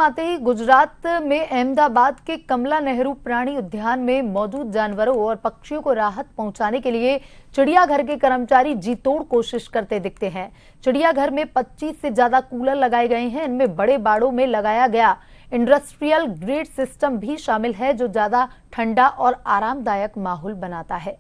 आते ही गुजरात में अहमदाबाद के कमला नेहरू प्राणी उद्यान में मौजूद जानवरों और पक्षियों को राहत पहुंचाने के लिए चिड़ियाघर के कर्मचारी जी तोड़ कोशिश करते दिखते हैं। चिड़ियाघर में 25 से ज्यादा कूलर लगाए गए हैं। इनमें बड़े बाड़ों में लगाया गया इंडस्ट्रियल ग्रेड सिस्टम भी शामिल है, जो ज्यादा ठंडा और आरामदायक माहौल बनाता है।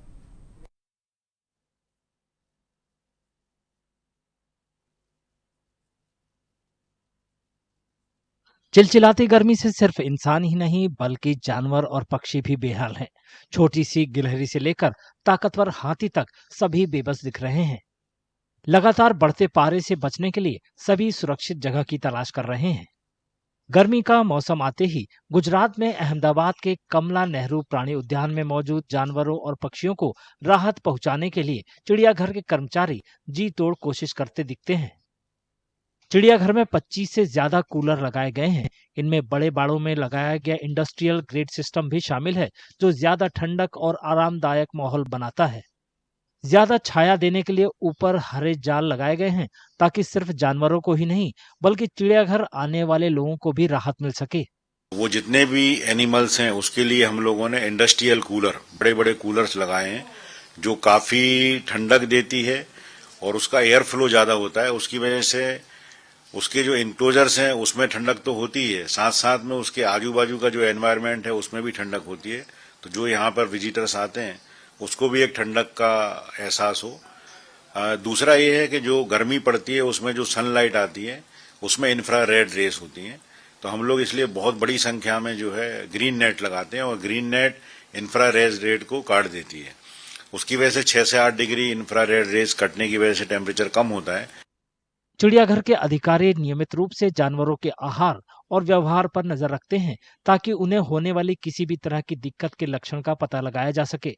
चिलचिलाती गर्मी से सिर्फ इंसान ही नहीं बल्कि जानवर और पक्षी भी बेहाल हैं। छोटी सी गिलहरी से लेकर ताकतवर हाथी तक सभी बेबस दिख रहे हैं। लगातार बढ़ते पारे से बचने के लिए सभी सुरक्षित जगह की तलाश कर रहे हैं। गर्मी का मौसम आते ही गुजरात में अहमदाबाद के कमला नेहरू प्राणी उद्यान में मौजूद जानवरों और पक्षियों को राहत पहुंचाने के लिए चिड़ियाघर के कर्मचारी जी तोड़ कोशिश करते दिखते हैं। चिड़ियाघर में 25 से ज्यादा कूलर लगाए गए हैं। इनमें बड़े बाड़ों में लगाया गया इंडस्ट्रियल ग्रेड सिस्टम भी शामिल है, जो ज्यादा ठंडक और आरामदायक माहौल बनाता है। ज्यादा छाया देने के लिए ऊपर हरे जाल लगाए गए हैं, ताकि सिर्फ जानवरों को ही नहीं बल्कि चिड़ियाघर आने वाले लोगों को भी राहत मिल सके। वो जितने भी एनिमल्स हैं उसके लिए हम लोगों ने इंडस्ट्रियल कूलर, बड़े बड़े कूलर्स लगाए हैं, जो काफी ठंडक देती है और उसका एयर फ्लो ज्यादा होता है। उसकी वजह से उसके जो इंक्लोजर्स हैं उसमें ठंडक तो होती है, साथ साथ में उसके आजू बाजू का जो एनवायरनमेंट है उसमें भी ठंडक होती है। तो जो यहाँ पर विजिटर्स आते हैं उसको भी एक ठंडक का एहसास हो। दूसरा ये है कि जो गर्मी पड़ती है उसमें जो सनलाइट आती है उसमें इंफ्रारेड रेस होती हैं, तो हम लोग इसलिए बहुत बड़ी संख्या में जो है ग्रीन नेट लगाते हैं और ग्रीन नेट इंफ्रारेड रेड को काट देती है। उसकी वजह से 6 से 8 डिग्री इंफ्रारेड रेस कटने की वजह से टेम्परेचर कम होता है। चिड़ियाघर के अधिकारी नियमित रूप से जानवरों के आहार और व्यवहार पर नजर रखते हैं, ताकि उन्हें होने वाली किसी भी तरह की दिक्कत के लक्षण का पता लगाया जा सके।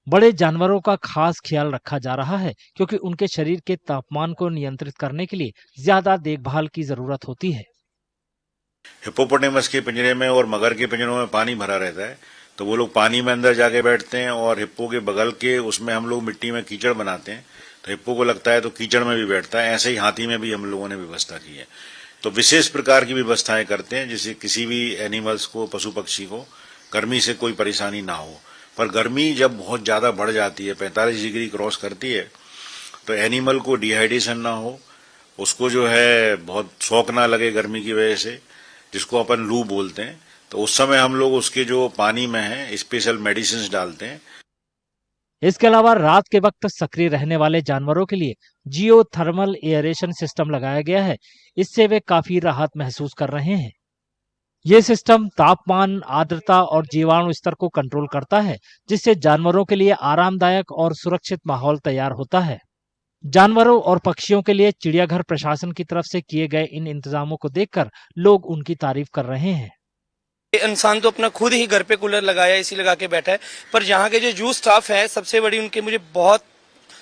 बड़े जानवरों का खास ख्याल रखा जा रहा है, क्योंकि उनके शरीर के तापमान को नियंत्रित करने के लिए ज्यादा देखभाल की जरूरत होती है। हिप्पोपोटेमस के पिंजरे में और मगर के पिंजरों में पानी भरा रहता है, तो वो लोग पानी में अंदर जाके बैठते हैं और हिप्पो के बगल के उसमें हम लोग मिट्टी में कीचड़ बनाते हैं, तो हिप्पो को लगता है तो कीचड़ में भी बैठता है। ऐसे ही हाथी में भी हम लोगों ने व्यवस्था की है। तो विशेष प्रकार की व्यवस्थाएं करते हैं जिससे किसी भी एनिमल्स को, पशु पक्षी को गर्मी से कोई परेशानी ना हो। पर गर्मी जब बहुत ज्यादा बढ़ जाती है, 45 डिग्री क्रॉस करती है, तो एनिमल को डिहाइड्रेशन ना हो, उसको जो है बहुत शौक ना लगे गर्मी की वजह से, जिसको अपन लू बोलते हैं, तो उस समय हम लोग उसके जो पानी में है स्पेशल मेडिसिन डालते हैं। इसके अलावा रात के वक्त सक्रिय रहने वाले जानवरों के लिए जियो थर्मल एयरेशन सिस्टम लगाया गया है। इससे वे काफी राहत महसूस कर रहे हैं। ये सिस्टम तापमान, आर्द्रता और जीवाणु स्तर को कंट्रोल करता है, जिससे जानवरों के लिए आरामदायक और सुरक्षित माहौल तैयार होता है। जानवरों और पक्षियों के लिए चिड़ियाघर प्रशासन की तरफ से किए गए इन इंतजामों को देखकर लोग उनकी तारीफ कर रहे हैं। इंसान तो अपना खुद ही घर पे कूलर लगाया, एसी लगा के बैठा है, पर यहाँ के जो स्टाफ है सबसे बड़ी उनकी मुझे बहुत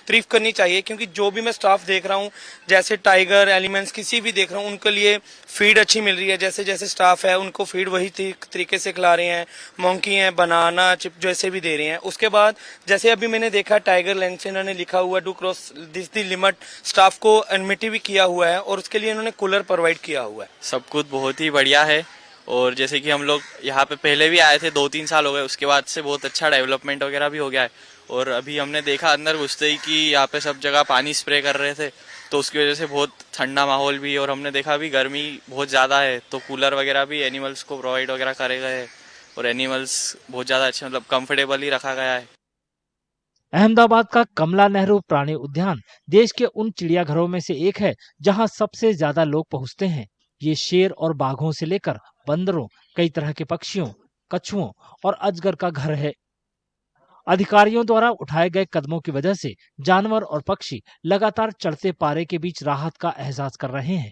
तारीफ करनी चाहिए, क्योंकि जो भी मैं स्टाफ देख रहा हूँ, जैसे टाइगर, एलिमेंट्स किसी भी देख रहा हूँ, उनके लिए फीड अच्छी मिल रही है। जैसे जैसे स्टाफ है उनको फीड वही तरीके से खिला रहे हैं। मोंकी है, बनाना चिप जैसे भी दे रहे हैं। उसके बाद जैसे अभी मैंने देखा टाइगर लैंड से इन्होंने लिखा हुआ do cross this the limit, staff को एडमिट भी किया हुआ है और उसके लिए इन्होंने कूलर प्रोवाइड किया हुआ है। सब कुछ बहुत ही बढ़िया है। और जैसे कि हम लोग यहाँ पे पहले भी आए थे, 2-3 साल हो गए, उसके बाद से बहुत अच्छा डेवलपमेंट वगैरह भी हो गया है। और अभी हमने देखा अंदर घुसते ही कि यहाँ पे सब जगह पानी स्प्रे कर रहे थे, तो उसकी वजह से बहुत ठंडा माहौल भी। और हमने देखा अभी गर्मी बहुत ज़्यादा है, तो कूलर वगैरह भी एनिमल्स को प्रोवाइड वगैरह करे गए हैं और एनिमल्स बहुत ज़्यादा अच्छे, मतलब कंफर्टेबल ही रखा गया है। अहमदाबाद का कमला नेहरू प्राणी उद्यान देश के उन चिड़ियाघरों में से एक है जहां सबसे ज्यादा लोग पहुंचते हैं। ये शेर और बाघों से लेकर बंदरों, कई तरह के पक्षियों, कछुओं और अजगर का घर है। अधिकारियों द्वारा उठाए गए कदमों की वजह से जानवर और पक्षी लगातार चढ़ते पारे के बीच राहत का एहसास कर रहे हैं।